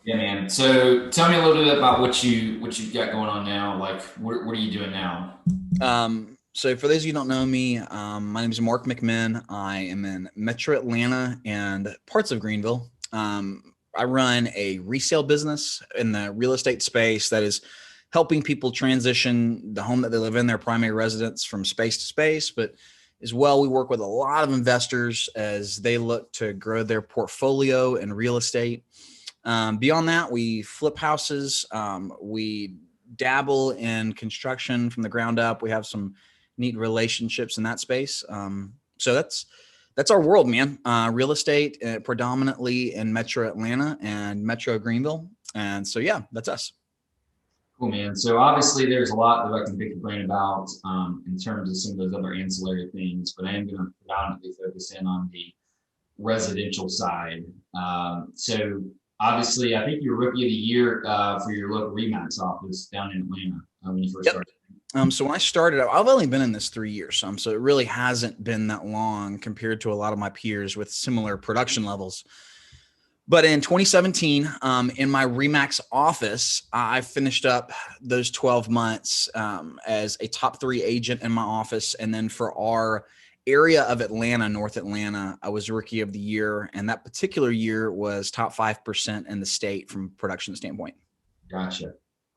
Yeah, man. So tell me a little bit about what you've got going on now. Like, what are you doing now? So for those of you who don't know me, my name is Mark McMinn. I am in Metro Atlanta and parts of Greenville. I run a resale business in the real estate space that is helping people transition the home that they live in, their primary residence, from space to space. But as well, we work with a lot of investors as they look to grow their portfolio in real estate. Beyond that, we flip houses. We dabble in construction from the ground up. We have some neat relationships in that space. So that's our world, man. Real estate, predominantly in Metro Atlanta and Metro Greenville. And so, yeah, that's us. Cool, man. So obviously, there's a lot that I can pick your brain about in terms of some of those other ancillary things, but I am going to predominantly focus in on the residential side. So obviously, I think you're rookie of the year for your local Remax office down in Atlanta when you first Yep. started. So when I started, I've only been in this 3 years. So it really hasn't been that long compared to a lot of my peers with similar production levels. But in 2017, in my Remax office, I finished up those 12 months as a top three agent in my office. And then for our area of Atlanta, North Atlanta, I was rookie of the year. And that particular year was top 5% in the state from production standpoint. Gotcha.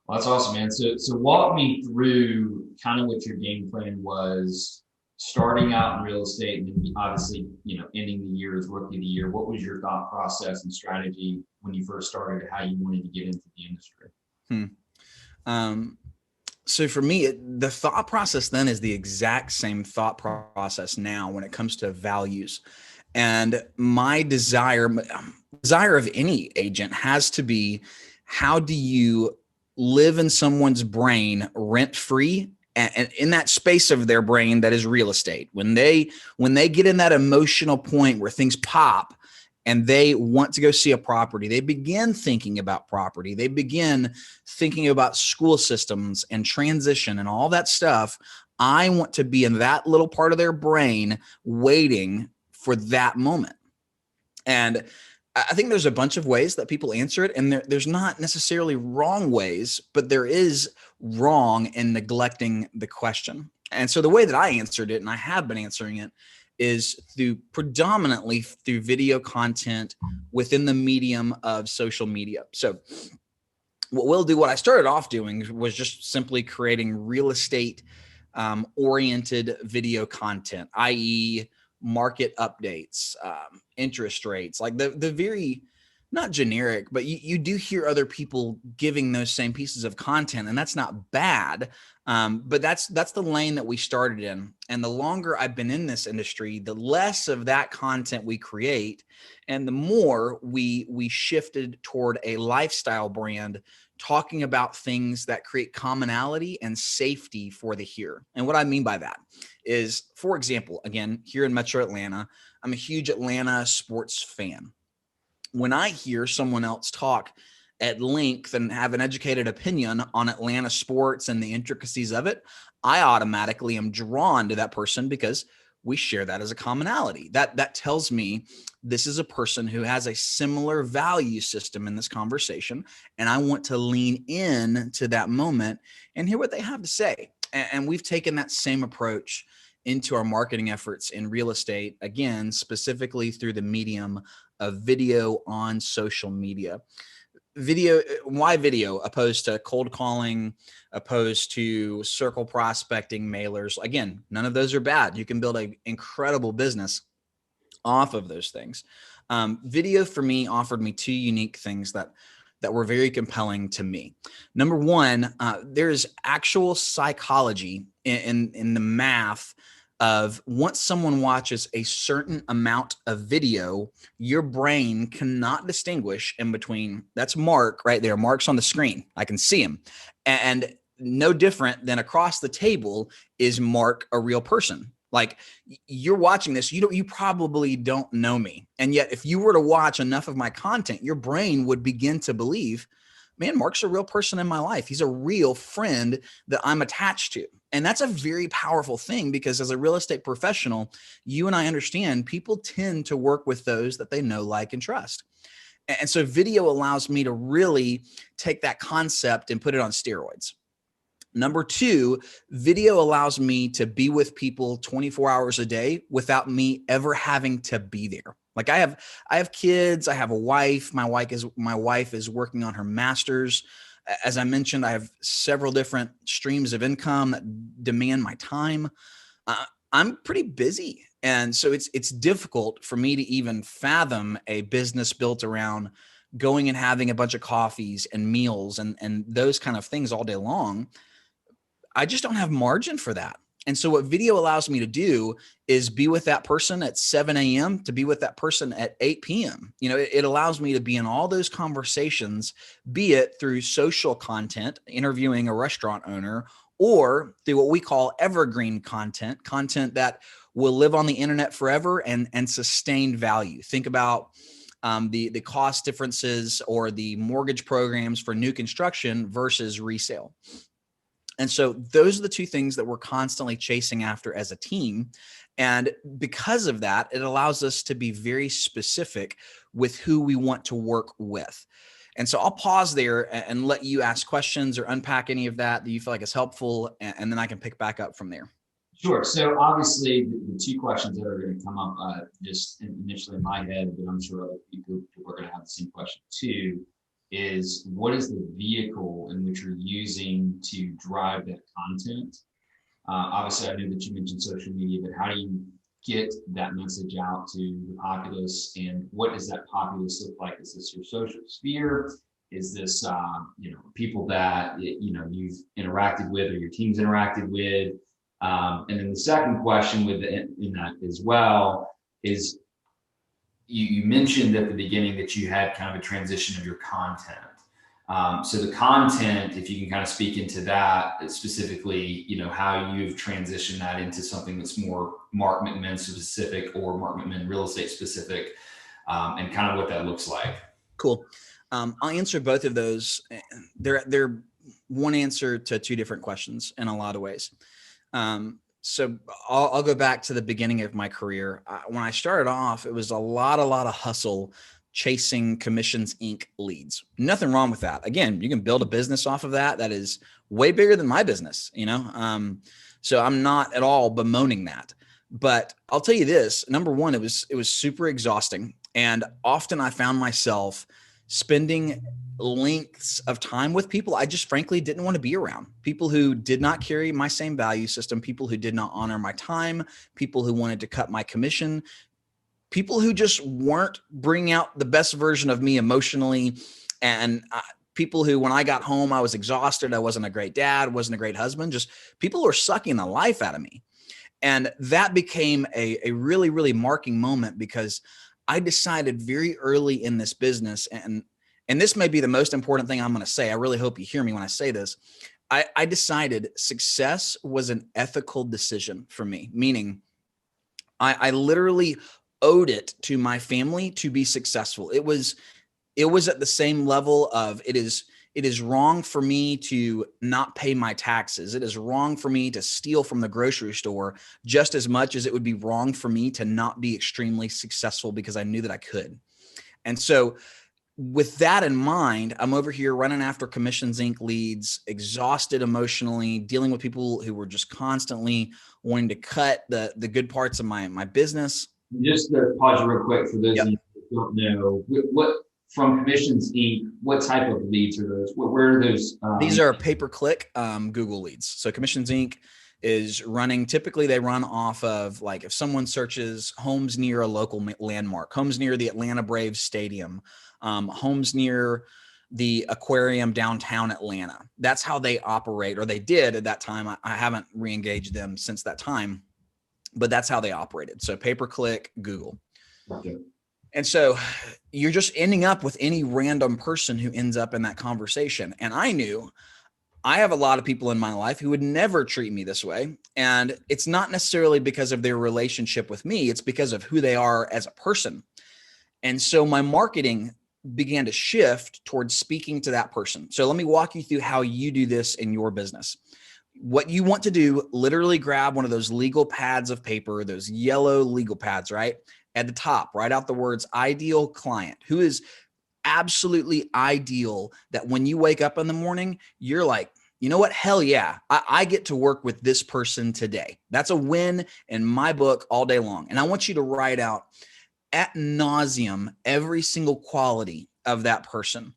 Well, that's awesome, man. So walk me through kind of what your game plan was starting out in real estate and then obviously, ending the year as rookie of the year. What was your thought process and strategy when you first started, how you wanted to get into the industry? Hmm. Um, so for me, the thought process then is the exact same thought process now when it comes to values. And my desire of any agent has to be, how do you live in someone's brain rent free, and in that space of their brain that is real estate? When they get in that emotional point where things pop and they want to go see a property, they begin thinking about property, they begin thinking about school systems and transition and all that stuff. I want to be in that little part of their brain waiting for that moment. And I think there's a bunch of ways that people answer it, and there's not necessarily wrong ways, but there is wrong in neglecting the question. And so the way that I answered it, and I have been answering it, is through predominantly through video content within the medium of social media. So what I started off doing was just simply creating real estate oriented video content, i.e., market updates, interest rates, like the very, not generic, but you do hear other people giving those same pieces of content, and that's not bad. But that's the lane that we started in. And the longer I've been in this industry, the less of that content we create, and the more we shifted toward a lifestyle brand, talking about things that create commonality and safety for the here. And what I mean by that is, for example, again, here in Metro Atlanta, I'm a huge Atlanta sports fan. When I hear someone else talk at length and have an educated opinion on Atlanta sports and the intricacies of it, I automatically am drawn to that person because we share that as a commonality. That tells me this is a person who has a similar value system in this conversation, and I want to lean in to that moment and hear what they have to say. And we've taken that same approach into our marketing efforts in real estate, again, specifically through the medium of video on social media. Video, why video opposed to cold calling, opposed to circle prospecting, mailers? Again, none of those are bad. You can build an incredible business off of those things. Video for me offered me two unique things that were very compelling to me. Number one, there's actual psychology in the math of, once someone watches a certain amount of video, your brain cannot distinguish in between. That's Mark right there. Mark's on the screen. I can see him. And no different than across the table is Mark a real person. Like, you're watching this, you probably don't know me. And yet, if you were to watch enough of my content, your brain would begin to believe, man, Mark's a real person in my life. He's a real friend that I'm attached to. And that's a very powerful thing, because as a real estate professional, you and I understand people tend to work with those that they know, like, and trust. And so video allows me to really take that concept and put it on steroids. Number two, video allows me to be with people 24 hours a day without me ever having to be there. Like I have kids, I have a wife. My wife is working on her master's. As I mentioned, I have several different streams of income that demand my time. I'm pretty busy. And so it's difficult for me to even fathom a business built around going and having a bunch of coffees and meals and those kind of things all day long. I just don't have margin for that. And so what video allows me to do is be with that person at 7 a.m. to be with that person at 8 p.m. It allows me to be in all those conversations, be it through social content, interviewing a restaurant owner, or through what we call evergreen content that will live on the internet forever and sustain value. Think about the cost differences or the mortgage programs for new construction versus resale. And so those are the two things that we're constantly chasing after as a team. And because of that, it allows us to be very specific with who we want to work with. And so I'll pause there and let you ask questions or unpack any of that you feel like is helpful, and then I can pick back up from there. Sure. So obviously the two questions that are going to come up just initially in my head, but I'm sure other people are going to have the same question too, is what is the vehicle in which you're using to drive that content? Obviously, I know that you mentioned social media, but how do you get that message out to the populace, and what does that populace look like? Is this your social sphere? Is this people that you've interacted with or your team's interacted with? And then the second question in that as well is you mentioned at the beginning that you had kind of a transition of your content. So the content, if you can kind of speak into that specifically, how you've transitioned that into something that's more Mark McMahon specific or Mark McMahon real estate specific, and kind of what that looks like. Cool. I'll answer both of those. They're one answer to two different questions in a lot of ways. So I'll go back to the beginning of my career. When I started off, it was a lot of hustle chasing Commissions Inc. leads. Nothing wrong with that. Again, you can build a business off of that. That is way bigger than my business, so I'm not at all bemoaning that. But I'll tell you this, number one, it was super exhausting. And often I found myself spending lengths of time with people I just frankly didn't want to be around. People who did not carry my same value system, people who did not honor my time, people who wanted to cut my commission, people who just weren't bringing out the best version of me emotionally, and people who, when I got home, I was exhausted. I wasn't a great dad, wasn't a great husband, just people who were sucking the life out of me. And that became a really, really marking moment, because I decided very early in this business, and this may be the most important thing I'm going to say. I really hope you hear me when I say this. I decided success was an ethical decision for me, meaning I literally owed it to my family to be successful. It was at the same level of it is wrong for me to not pay my taxes. It is wrong for me to steal from the grocery store just as much as it would be wrong for me to not be extremely successful, because I knew that I could. And so with that in mind, I'm over here running after Commissions Inc. leads, exhausted emotionally, dealing with people who were just constantly wanting to cut the good parts of my business. Just to pause you real quick for those of you who don't know, what from Commissions Inc., what type of leads are those? Where are those? These are pay-per-click Google leads. So Commissions Inc. is running, typically they run off of, like, if someone searches homes near a local landmark, homes near the Atlanta Braves Stadium, homes near the aquarium downtown Atlanta. That's how they operate, or they did at that time. I haven't re-engaged them since that time, but that's how they operated. So pay-per-click Google. Okay. And so you're just ending up with any random person who ends up in that conversation. And I knew I have a lot of people in my life who would never treat me this way. And it's not necessarily because of their relationship with me. It's because of who they are as a person. And so my marketing began to shift towards speaking to that person. So let me walk you through how you do this in your business. What you want to do, literally grab one of those legal pads of paper, those yellow legal pads, right? At the top, write out the words ideal client. Who is absolutely ideal that when you wake up in the morning, you're like, you know what? Hell yeah. I get to work with this person today. That's a win in my book all day long. And I want you to write out ad nauseum every single quality of that person.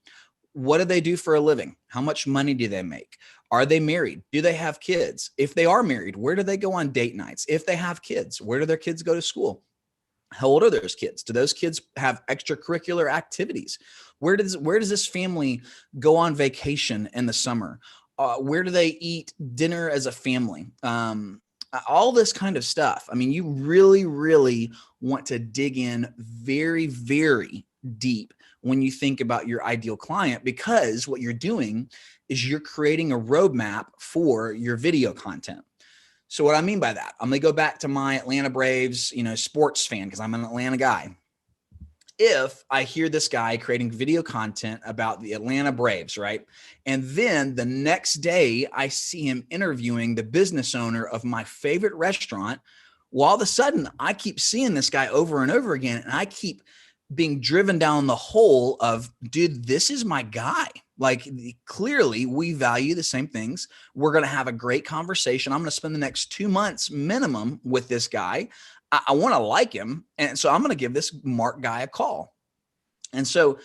What do they do for a living? How much money do they make? Are they married? Do they have kids? If they are married, where do they go on date nights? If they have kids, where do their kids go to school? How old are those kids? Do those kids have extracurricular activities? Where does this family go on vacation in the summer? Where do they eat dinner as a family? All this kind of stuff. I mean, you really, really want to dig in very, very deep when you think about your ideal client, because what you're doing is you're creating a roadmap for your video content. So what I mean by that, I'm going to go back to my Atlanta Braves, sports fan, because I'm an Atlanta guy. If I hear this guy creating video content about the Atlanta Braves, right? And then the next day I see him interviewing the business owner of my favorite restaurant, well, all of a sudden I keep seeing this guy over and over again, and I keep being driven down the hole of, dude, this is my guy. Like, clearly we value the same things. We're going to have a great conversation. I'm going to spend the next 2 months minimum with this guy. I want to like him. And so I'm going to give this Mark guy a call. And so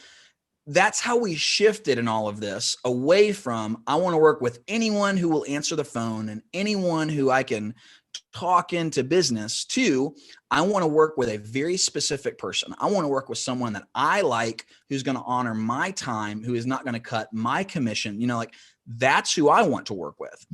that's how we shifted in all of this away from, I want to work with anyone who will answer the phone and anyone who I can talk into business, to, I want to work with a very specific person. I want to work with someone that I like, who's going to honor my time, who is not going to cut my commission. Like, that's who I want to work with.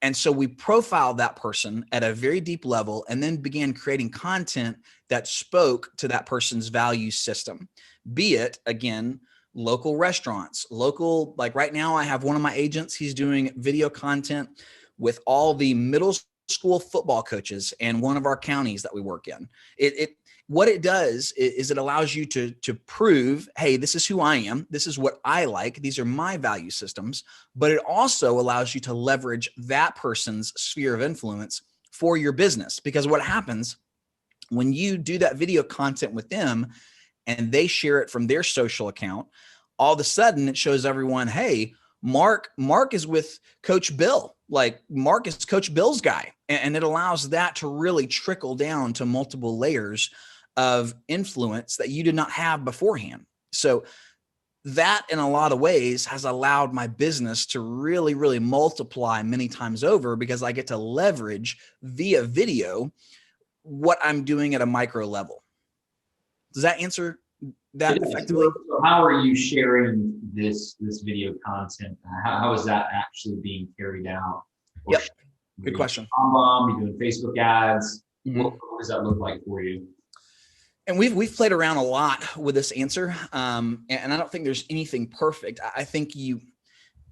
And so we profiled that person at a very deep level, and then began creating content that spoke to that person's value system. Be it, again, local restaurants, like right now I have one of my agents, he's doing video content with all the middle school football coaches in one of our counties that we work in. What it does is it allows you to prove, hey, this is who I am. This is what I like. These are my value systems. But it also allows you to leverage that person's sphere of influence for your business. Because what happens when you do that video content with them and they share it from their social account, all of a sudden it shows everyone, hey, Mark is with Coach Bill. Like, Mark is Coach Bill's guy. And it allows that to really trickle down to multiple layers of influence that you did not have beforehand. So that, in a lot of ways, has allowed my business to really, really multiply many times over, because I get to leverage via video what I'm doing at a micro level. Does that answer that effectively? So how are you sharing this video content? How is that actually being carried out? Yep. Good question. You're doing Facebook ads. Mm-hmm. What does that look like for you? And we've played around a lot with this answer. And I don't think there's anything perfect. I think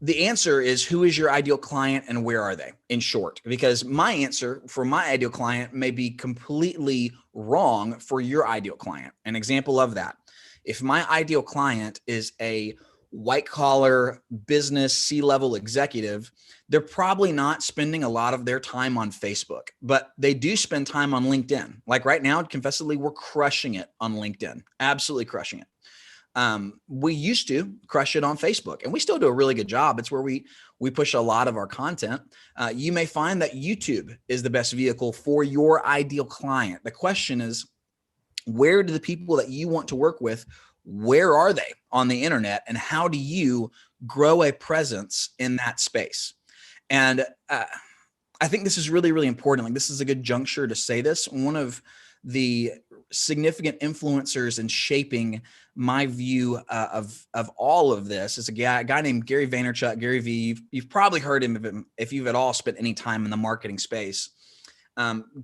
the answer is, who is your ideal client and where are they, in short? Because my answer for my ideal client may be completely wrong for your ideal client. An example of that: if my ideal client is a white collar business C-level executive, they're probably not spending a lot of their time on Facebook, but they do spend time on LinkedIn. Like right now, confessedly, we're crushing it on LinkedIn, absolutely crushing it. We used to crush it on Facebook, and we still do a really good job. It's where we push a lot of our content. You may find that YouTube is the best vehicle for your ideal client. The question is, where do the people that you want to work with, where are they on the internet, and how do you grow a presence in that space? And I think this is really, really important. Like, this is a good juncture to say this. One of the significant influencers in shaping my view of all of this is a guy named Gary Vaynerchuk. Gary V. You've probably heard him if you've at all spent any time in the marketing space.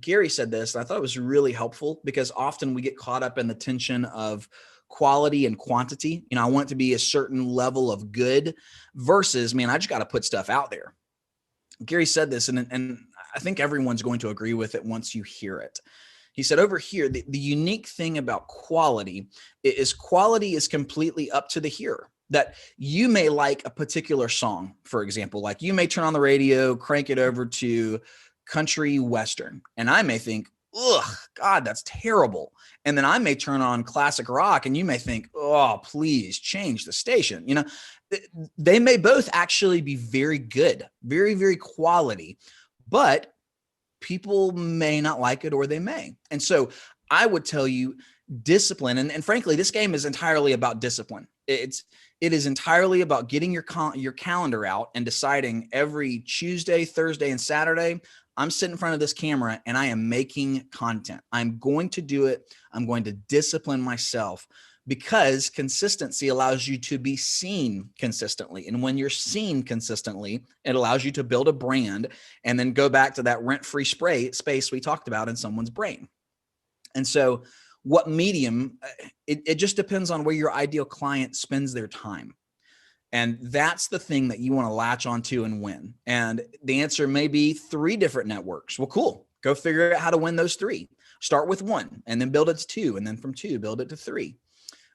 Gary said this, and I thought it was really helpful, because often we get caught up in the tension of quality and quantity. I want it to be a certain level of good versus, man, I just got to put stuff out there. Gary said this, and I think everyone's going to agree with it once you hear it. He said, over here, the unique thing about quality is completely up to the hearer. That you may like a particular song, for example, like you may turn on the radio, crank it over to country western, and I may think, ugh, God, that's terrible. And then I may turn on classic rock and you may think, oh, please change the station. You know, they may both actually be very good, very, very quality, but people may not like it or they may. And so I would tell you discipline. And frankly, this game is entirely about discipline. It is entirely about getting your calendar out and deciding every Tuesday, Thursday, and Saturday, I'm sitting in front of this camera and I am making content. I'm going to do it. I'm going to discipline myself because consistency allows you to be seen consistently. And when you're seen consistently, it allows you to build a brand and then go back to that rent-free space we talked about in someone's brain. And so what medium, it just depends on where your ideal client spends their time. And that's the thing that you want to latch onto and win. And the answer may be 3 different networks. Well, cool. Go figure out how to win those 3. Start with 1 and then build it to 2. And then from 2, build it to 3.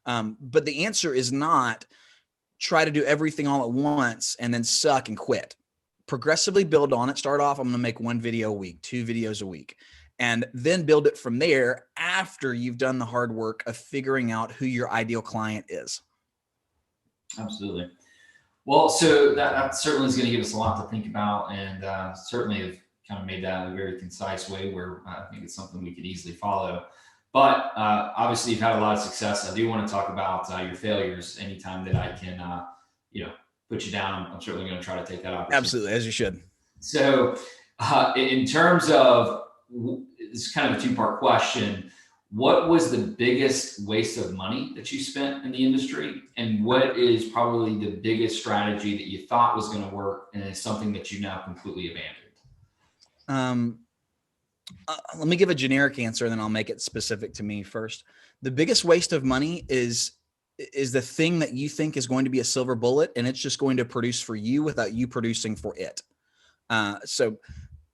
But the answer is not try to do everything all at once and then suck and quit. Progressively build on it. Start off, I'm going to make 1 video a week, 2 videos a week, and then build it from there after you've done the hard work of figuring out who your ideal client is. Absolutely. Well, so that certainly is going to give us a lot to think about, and certainly have kind of made that in a very concise way where I think it's something we could easily follow. But obviously, you've had a lot of success. I do want to talk about your failures anytime that I can, put you down. I'm certainly going to try to take that opportunity. Absolutely, as you should. So, in terms of, it's kind of a 2-part question. What was the biggest waste of money that you spent in the industry? And what is probably the biggest strategy that you thought was going to work and is something that you now completely abandoned? Let me give a generic answer and then I'll make it specific to me first. The biggest waste of money is the thing that you think is going to be a silver bullet and it's just going to produce for you without you producing for it. So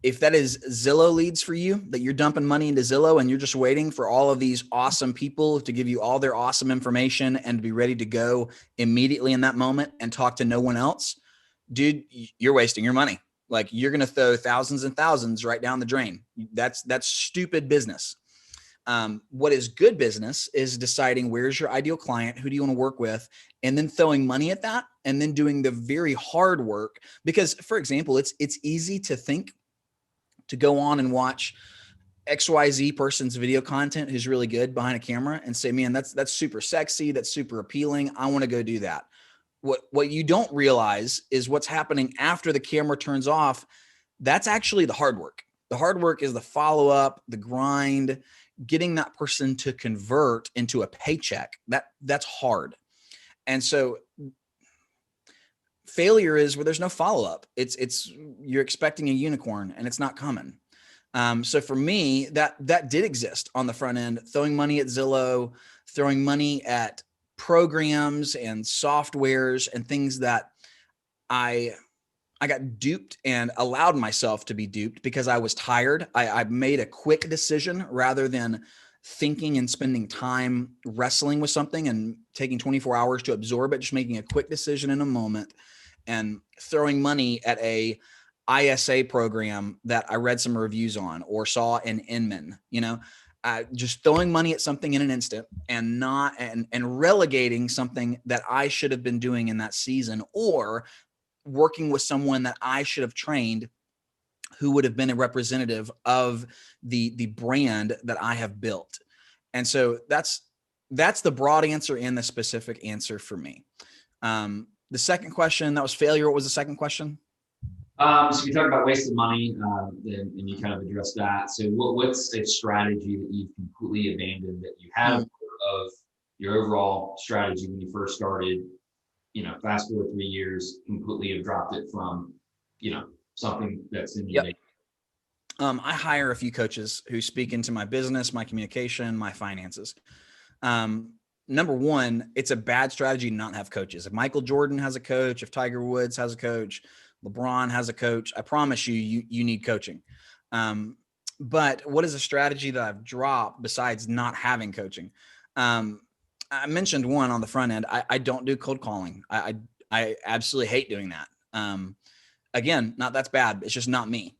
if that is Zillow leads for you, that you're dumping money into Zillow and you're just waiting for all of these awesome people to give you all their awesome information and to be ready to go immediately in that moment and talk to no one else, dude, you're wasting your money. Like you're going to throw thousands and thousands right down the drain. That's stupid business. What is good business is deciding where's your ideal client, who do you want to work with, and then throwing money at that and then doing the very hard work. Because for example, it's easy to think to go on and watch XYZ person's video content who's really good behind a camera and say, man, that's super sexy. That's super appealing. I want to go do that. What you don't realize is what's happening after the camera turns off. That's actually the hard work. The hard work is the follow-up, the grind, getting that person to convert into a paycheck. That's hard. And so failure is where there's no follow-up. It's you're expecting a unicorn and it's not coming. So for me, that did exist on the front end, throwing money at Zillow, throwing money at programs and softwares and things that I got duped and allowed myself to be duped because I was tired. I made a quick decision rather than thinking and spending time wrestling with something and taking 24 hours to absorb it, just making a quick decision in a moment and throwing money at a ISA program that I read some reviews on or saw in Inman, just throwing money at something in an instant and relegating something that I should have been doing in that season or working with someone that I should have trained who would have been a representative of the brand that I have built. And so that's the broad answer and the specific answer for me. The second question, that was failure. What was the second question? So we talked about wasted money, and you kind of addressed that. So what's a strategy that you've completely abandoned that you had of your overall strategy when you first started? Fast forward 3 years, completely have dropped it from, something that's in your day. I hire a few coaches who speak into my business, my communication, my finances. Number one, it's a bad strategy to not have coaches. If Michael Jordan has a coach, if Tiger Woods has a coach, LeBron has a coach, I promise you need coaching. But what is a strategy that I've dropped besides not having coaching? I mentioned one on the front end. I don't do cold calling. I absolutely hate doing that. Again, not that's bad. It's just not me.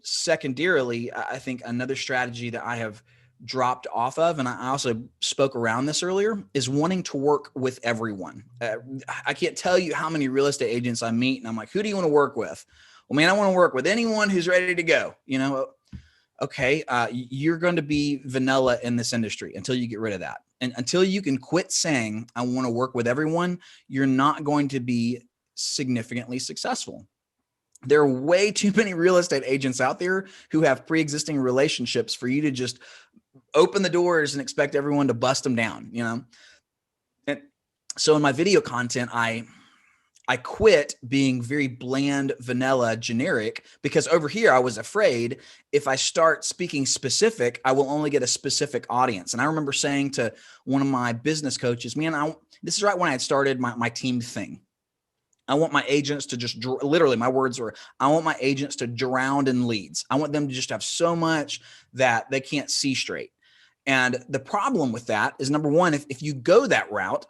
Secondarily, I think another strategy that I have dropped off of, and I also spoke around this earlier, is wanting to work with everyone. I can't tell you how many real estate agents I meet and I'm like, who do you want to work with? Well, man, I want to work with anyone who's ready to go. Okay, you're going to be vanilla in this industry until you get rid of that. And until you can quit saying, I want to work with everyone, you're not going to be significantly successful. There are way too many real estate agents out there who have pre-existing relationships for you to just open the doors and expect everyone to bust them down, And so in my video content, I quit being very bland, vanilla, generic, because over here I was afraid if I start speaking specific, I will only get a specific audience. And I remember saying to one of my business coaches, man, this is right when I had started my team thing. I want my agents to just literally, my words were, I want my agents to drown in leads. I want them to just have so much that they can't see straight. And the problem with that is, number one, if you go that route,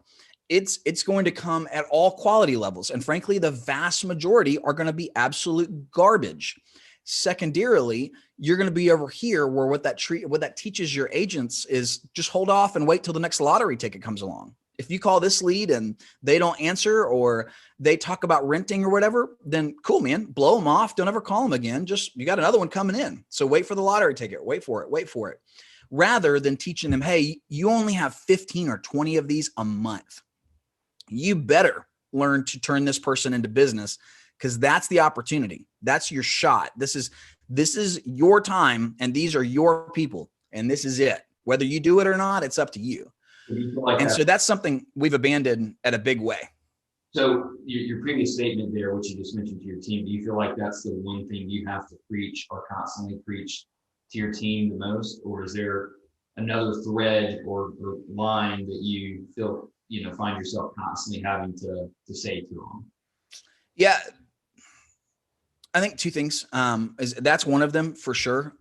it's going to come at all quality levels. And frankly, the vast majority are going to be absolute garbage. Secondarily, you're going to be over here where what that teaches your agents is just hold off and wait till the next lottery ticket comes along. If you call this lead and they don't answer, or they talk about renting or whatever, then cool, man, blow them off. Don't ever call them again. Just, you got another one coming in. So wait for the lottery ticket, wait for it. Rather than teaching them, hey, you only have 15 or 20 of these a month. You better learn to turn this person into business, because that's the opportunity. That's your shot. This is your time, and these are your people, and this is it. Whether you do it or not, it's up to you. So that's something we've abandoned at a big way. So your previous statement there, which you just mentioned to your team, do you feel like that's the one thing you have to preach or constantly preach to your team the most? Or is there another thread or line that you feel, find yourself constantly having to say to them? Yeah, I think two things. That's one of them for sure.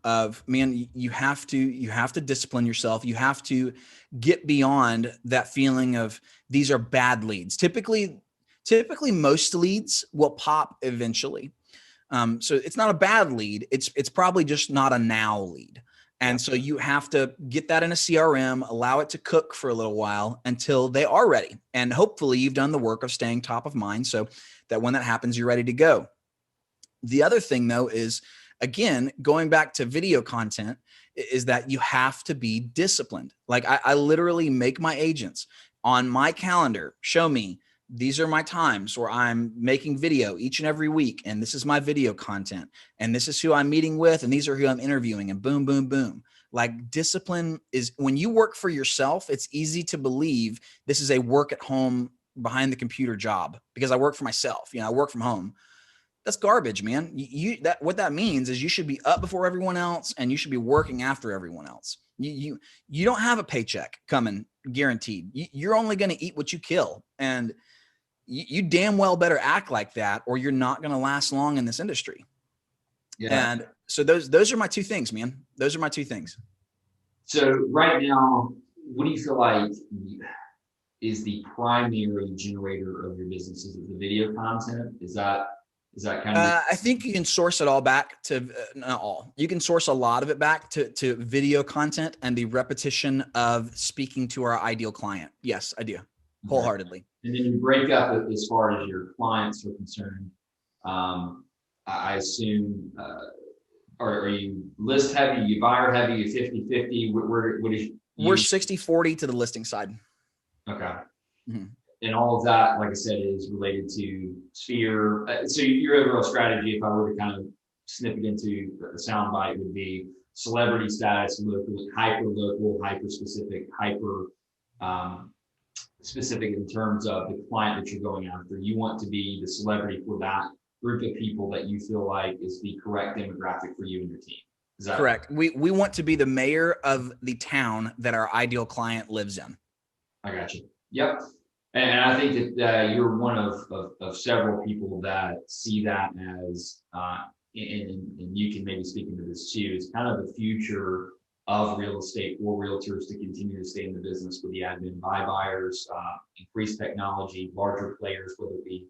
Man, you have to discipline yourself. You have to get beyond that feeling of these are bad leads. Typically most leads will pop eventually. So it's not a bad lead. It's probably just not a now lead. And so you have to get that in a CRM, allow it to cook for a little while until they are ready. And hopefully you've done the work of staying top of mind so that when that happens, you're ready to go. The other thing though is, again, going back to video content, is that you have to be disciplined. Like I literally make my agents on my calendar show me, these are my times where I'm making video each and every week. And this is my video content. And this is who I'm meeting with. And these are who I'm interviewing, and boom, boom, boom. Like, discipline is, when you work for yourself, it's easy to believe this is a work at home behind the computer job because I work for myself. I work from home. That's garbage, man. What that means is you should be up before everyone else, and you should be working after everyone else. You don't have a paycheck coming guaranteed. You're only going to eat what you kill. And you damn well better act like that, or you're not going to last long in this industry. Yeah. And so those are my two things, man. Those are my two things. So right now, what do you feel like is the primary generator of your business? Is it the video content? Is that kind of? I think you can source it all back to not all. You can source a lot of it back to video content and the repetition of speaking to our ideal client. Yes, I do. Wholeheartedly. And then you break up as far as your clients are concerned. I assume, are you list heavy, you buyer heavy, you 50-50? What is We're 60-40 to the listing side. Okay. Mm-hmm. And all of that, like I said, is related to Sphere. So your overall strategy, if I were to kind of snip it into a soundbite, would be celebrity status, local, hyper specific, specific in terms of the client that you're going after. You want to be the celebrity for that group of people that you feel like is the correct demographic for you and your team. Is that correct? We want to be the mayor of the town that our ideal client lives in. I got you. Yep. And I think that you're one of several people that see that as, and you can maybe speak into this too, is kind of the future of real estate for realtors to continue to stay in the business with the admin buy buyers, increased technology, larger players, whether it be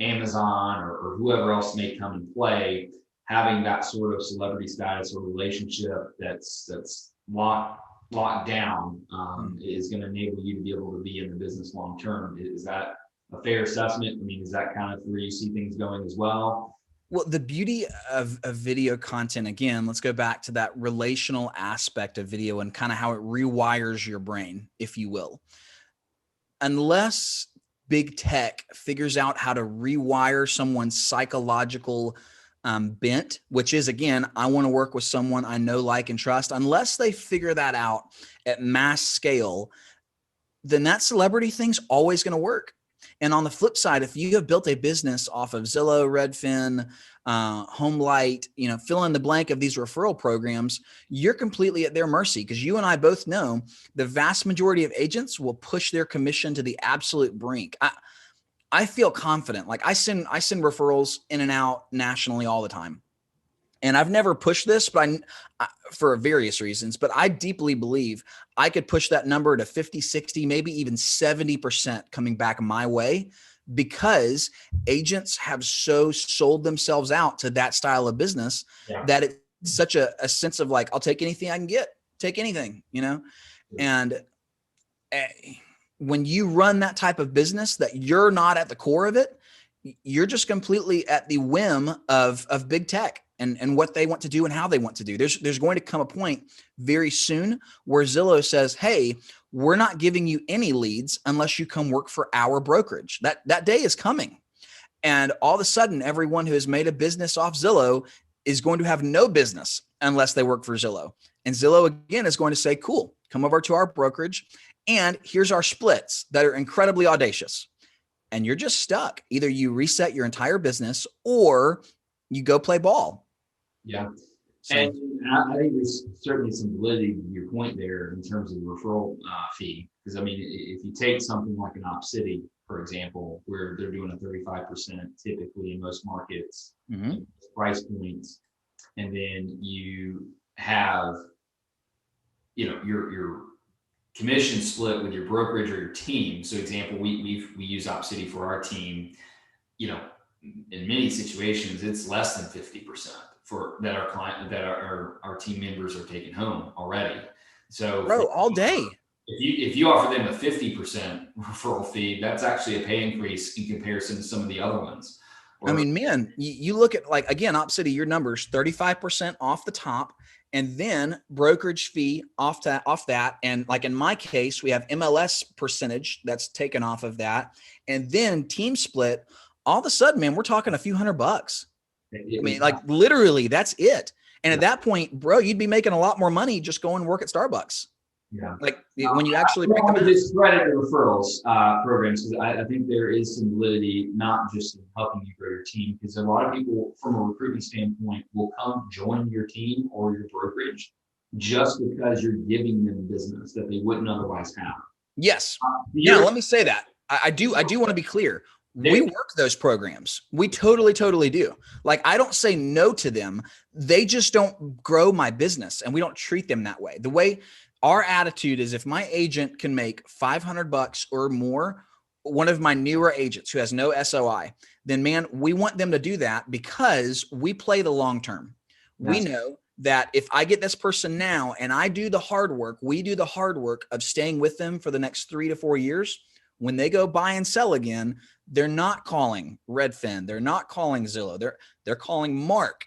Amazon or whoever else may come and play. having that sort of celebrity status or relationship that's locked down is going to enable you to be able to be in the business long term. Is that a fair assessment? I mean, is that kind of where you see things going as well? Well, the beauty of video content, again, let's go back to that relational aspect of video and kind of how it rewires your brain, if you will. Unless big tech figures out how to rewire someone's psychological bent, which is, again, I want to work with someone I know, like, and trust, unless they figure that out at mass scale, then that celebrity thing's always going to work. And on the flip side, if you have built a business off of Zillow, Redfin, HomeLight, fill in the blank of these referral programs, you're completely at their mercy, because you and I both know the vast majority of agents will push their commission to the absolute brink. I feel confident. Like I send referrals in and out nationally all the time. And I've never pushed this, but for various reasons, but I deeply believe I could push that number to 50, 60, maybe even 70% coming back my way, because agents have so sold themselves out to that style of business that it's such a sense of like, I'll take anything I can get, take anything, and when you run that type of business that you're not at the core of it, you're just completely at the whim of big tech and what they want to do and how they want to do. There's going to come a point very soon where Zillow says, hey, we're not giving you any leads unless you come work for our brokerage. That day is coming. And all of a sudden, everyone who has made a business off Zillow is going to have no business unless they work for Zillow. And Zillow, again, is going to say, cool, come over to our brokerage. And here's our splits that are incredibly audacious. And you're just stuck. Either you reset your entire business or you go play ball. Yeah. So, and I think there's certainly some validity to your point there in terms of the referral fee. Because, I mean, if you take something like an Opcity, for example, where they're doing a 35% typically in most markets, price points, and then you have, your commission split with your brokerage or your team. So example, we use Opcity for our team. In many situations, it's less than 50% for that our client, that our team members are taking home already. So all day. If you offer them a 50% referral fee, that's actually a pay increase in comparison to some of the other ones. I mean, man, you look at, like, again, Opcity, your numbers, 35% off the top, and then brokerage fee off that. And like in my case, we have MLS percentage that's taken off of that. And then team split, all of a sudden, man, we're talking a few $100. I mean, like literally that's it. And at that point, bro, you'd be making a lot more money just going to work at Starbucks. Yeah. Like when you actually I want to discredit the referrals programs, because I think there is some validity, not just in helping you grow your team, because a lot of people from a recruitment standpoint will come join your team or your brokerage just because you're giving them business that they wouldn't otherwise have. Yes. Now, let me say that. I do want to be clear. We work those programs. We totally do. Like, I don't say no to them. They just don't grow my business, and we don't treat them that way. The way our attitude is, if my agent can make $500 or more, one of my newer agents who has no SOI, then man, we want them to do that, because we play the long term. We know that if I get this person now and I do the hard work, we do the hard work of staying with them for the next 3 to 4 years, when they go buy and sell again, they're not calling Redfin. They're not calling Zillow. They're calling Mark,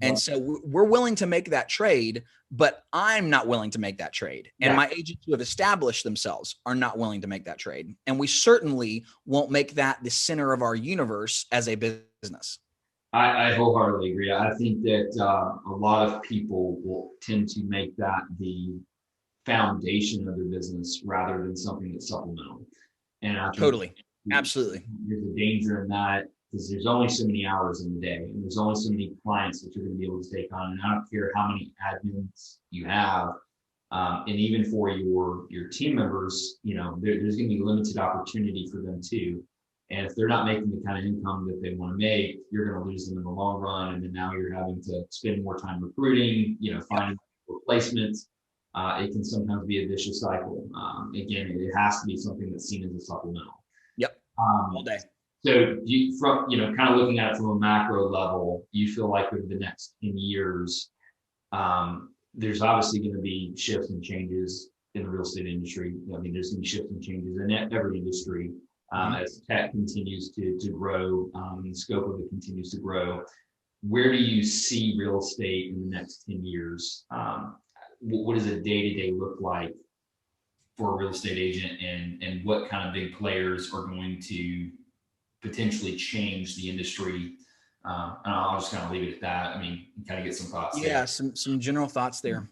And so we're willing to make that trade, but I'm not willing to make that trade. And my agents who have established themselves are not willing to make that trade. And we certainly won't make that the center of our universe as a business. I wholeheartedly agree. I think that a lot of people will tend to make that the foundation of their business rather than something that's supplemental. And I think absolutely. There's a danger in that, because there's only so many hours in the day, and there's only so many clients that you're going to be able to take on. And I don't care how many admins you have, and even for your team members, there's going to be limited opportunity for them too. And if they're not making the kind of income that they want to make, you're going to lose them in the long run. And then now you're having to spend more time recruiting, finding replacements. It can sometimes be a vicious cycle. Again, it has to be something that's seen as a supplemental. Yep. All day. So you, from, kind of looking at it from a macro level, you feel like over the next 10 years, there's obviously going to be shifts and changes in the real estate industry. I mean, there's going to be shifts and changes in every industry as tech continues to grow, and the scope of it continues to grow. Where do you see real estate in the next 10 years? What does a day-to-day look like for a real estate agent, and what kind of big players are going to potentially change the industry? And I'll just kind of leave it at that. I mean, kind of get some thoughts Yeah, there. some general thoughts there.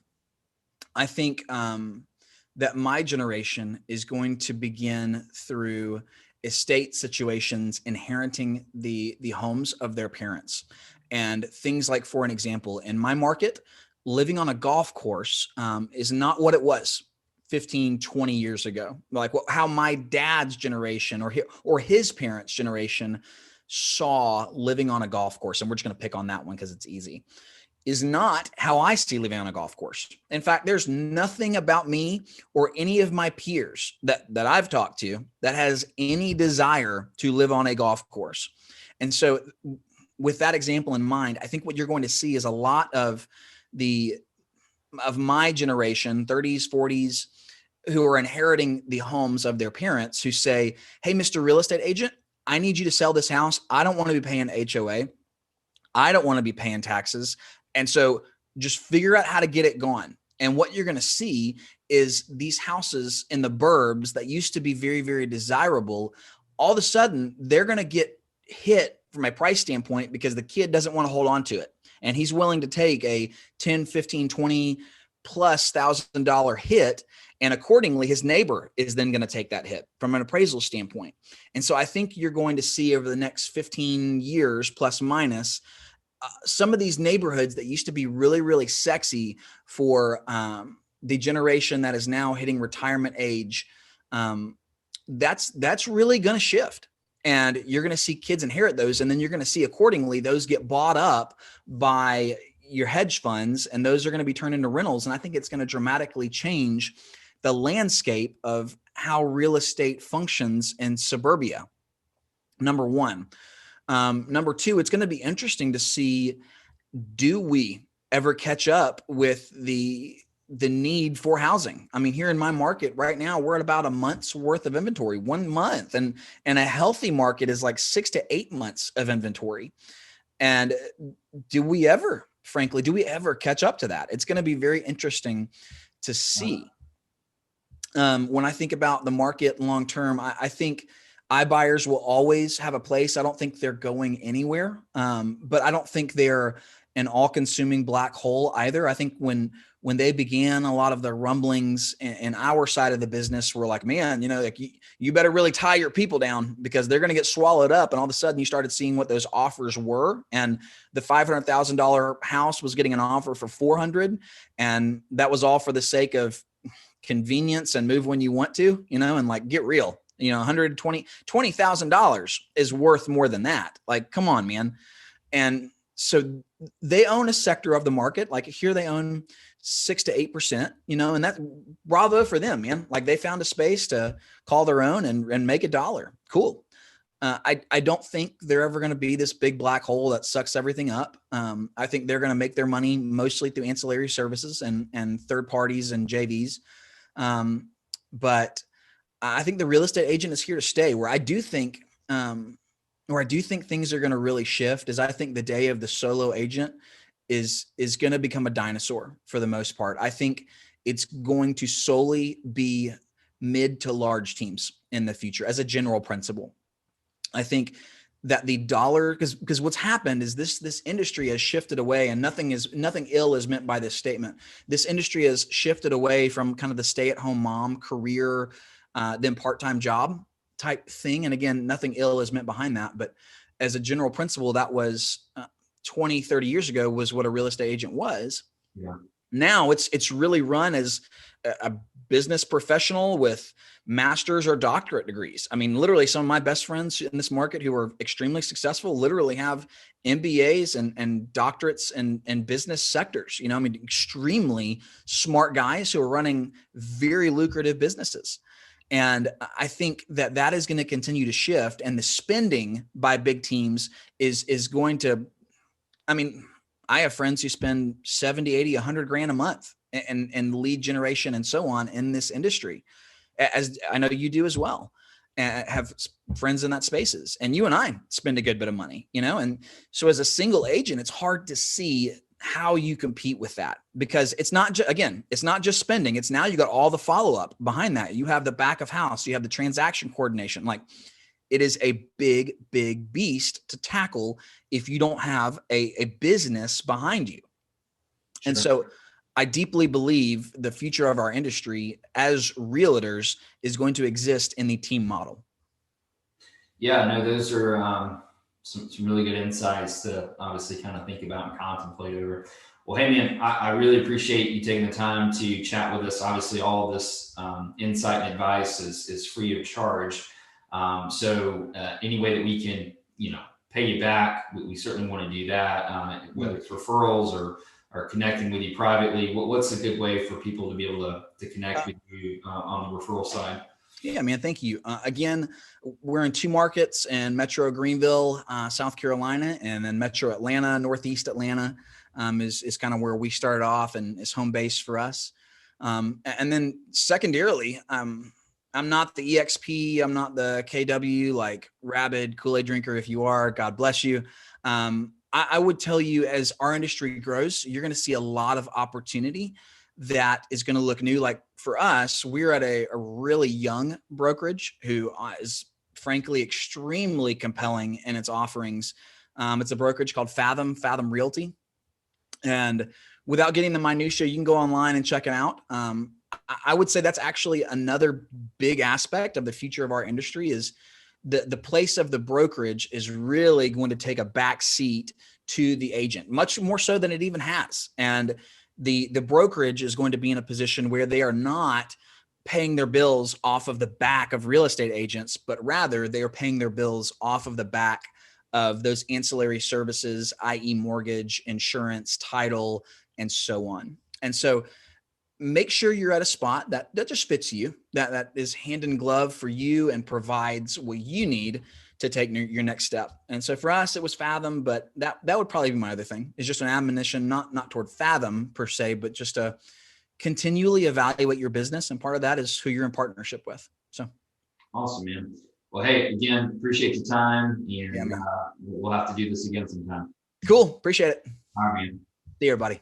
I think that my generation is going to begin through estate situations, inheriting the homes of their parents, and things like, for an example, in my market, living on a golf course is not what it was 15, 20 years ago. Like how my dad's generation or his parents' generation saw living on a golf course. And we're just going to pick on that one because it's easy, is not how I see living on a golf course. In fact, there's nothing about me or any of my peers that I've talked to that has any desire to live on a golf course. And so with that example in mind, I think what you're going to see is a lot of my generation, 30s, 40s, who are inheriting the homes of their parents, who say, hey, Mr. Real Estate Agent, I need you to sell this house. I don't want to be paying HOA. I don't want to be paying taxes. And so just figure out how to get it going. And what you're going to see is these houses in the burbs that used to be very, very desirable, all of a sudden they're going to get hit from a price standpoint because the kid doesn't want to hold on to it. And he's willing to take a 10, 15, 20 plus $1,000 hit. And accordingly, his neighbor is then going to take that hit from an appraisal standpoint. And so I think you're going to see over the next 15 years, plus minus, some of these neighborhoods that used to be really, really sexy for the generation that is now hitting retirement age, that's really going to shift. And you're going to see kids inherit those. And then you're going to see accordingly, those get bought up by your hedge funds, and those are going to be turned into rentals. And I think it's going to dramatically change the landscape of how real estate functions in suburbia. Number one. Number two, it's going to be interesting to see, do we ever catch up with the need for housing? I mean, here in my market right now, we're at about a month's worth of inventory, 1 month, and a healthy market is like 6 to 8 months of inventory. And do we ever catch up to that? It's going to be very interesting to see. When I think about the market long term, I think iBuyers will always have a place. I don't think they're going anywhere, but I don't think they're an all-consuming black hole either. I think when they began, a lot of the rumblings in our side of the business were like, man, like you better really tie your people down because they're going to get swallowed up. And all of a sudden you started seeing what those offers were. And the $500,000 house was getting an offer for $400,000. And that was all for the sake of convenience and move when you want to, and like, get real. $20,000 is worth more than that. Like, come on, man. And so they own a sector of the market. Like here they own 6 to 8%, and that, bravo for them, man. Like they found a space to call their own and make $1. Cool. I don't think they're ever going to be this big black hole that sucks everything up. I think they're going to make their money mostly through ancillary services and third parties and JVs. But I think the real estate agent is here to stay. Where I do think things are going to really shift is I think the day of the solo agent is going to become a dinosaur for the most part. I think it's going to solely be mid to large teams in the future as a general principle. I think that the dollar, because what's happened is this industry has shifted away, and nothing ill is meant by this statement. This industry has shifted away from kind of the stay-at-home mom career, then part-time job type thing. And again, nothing ill is meant behind that. But as a general principle, that was 20, 30 years ago was what a real estate agent was. Yeah. Now it's really run as a business professional with master's or doctorate degrees. I mean, literally some of my best friends in this market who are extremely successful literally have MBAs and doctorates in business sectors. I mean, extremely smart guys who are running very lucrative businesses. And I think that that is going to continue to shift, and the spending by big teams is going to, I mean, I have friends who spend 70, 80, 100 grand a month in lead generation and so on in this industry, as I know you do as well, and have friends in that spaces. And you and I spend a good bit of money, you know? And so as a single agent, it's hard to see how you compete with that, because it's not just, again, it's not just spending. It's now you got all the follow-up behind that. You have the back of house, you have the transaction coordination. Like, it is a big, big beast to tackle if you don't have a business behind you. Sure. And so I deeply believe the future of our industry as realtors is going to exist in the team model. Yeah, no, those are some really good insights to obviously kind of think about and contemplate over. Well, hey man, I really appreciate you taking the time to chat with us. Obviously, all of this insight and advice is free of charge. So any way that we can, pay you back, we certainly want to do that, whether it's referrals or connecting with you privately. What's a good way for people to be able to connect with you on the referral side? Yeah, man. Thank you. Again, we're in 2 markets, in Metro Greenville, South Carolina, and then Metro Atlanta, Northeast Atlanta is kind of where we started off and is home base for us. And then secondarily, I'm not the EXP. I'm not the KW, like rabid Kool-Aid drinker. If you are, God bless you. I would tell you, as our industry grows, you're going to see a lot of opportunity that is going to look new. Like for us, we're at a really young brokerage who is frankly extremely compelling in its offerings. It's a brokerage called Fathom Realty. And without getting the minutia, you can go online and check it out. I would say that's actually another big aspect of the future of our industry, is the place of the brokerage is really going to take a back seat to the agent, much more so than it even has. And the brokerage is going to be in a position where they are not paying their bills off of the back of real estate agents, but rather they are paying their bills off of the back of those ancillary services, i.e. mortgage, insurance, title, and so on. And so make sure you're at a spot that just fits you, that is hand in glove for you and provides what you need to take your next step. And so for us, it was Fathom, but that would probably be my other thing, is just an admonition, not toward Fathom per se, but just to continually evaluate your business. And part of that is who you're in partnership with. So awesome, man. Well, hey, again, appreciate your time, and yeah, we'll have to do this again sometime. Cool. Appreciate it. All right, man. See you, everybody.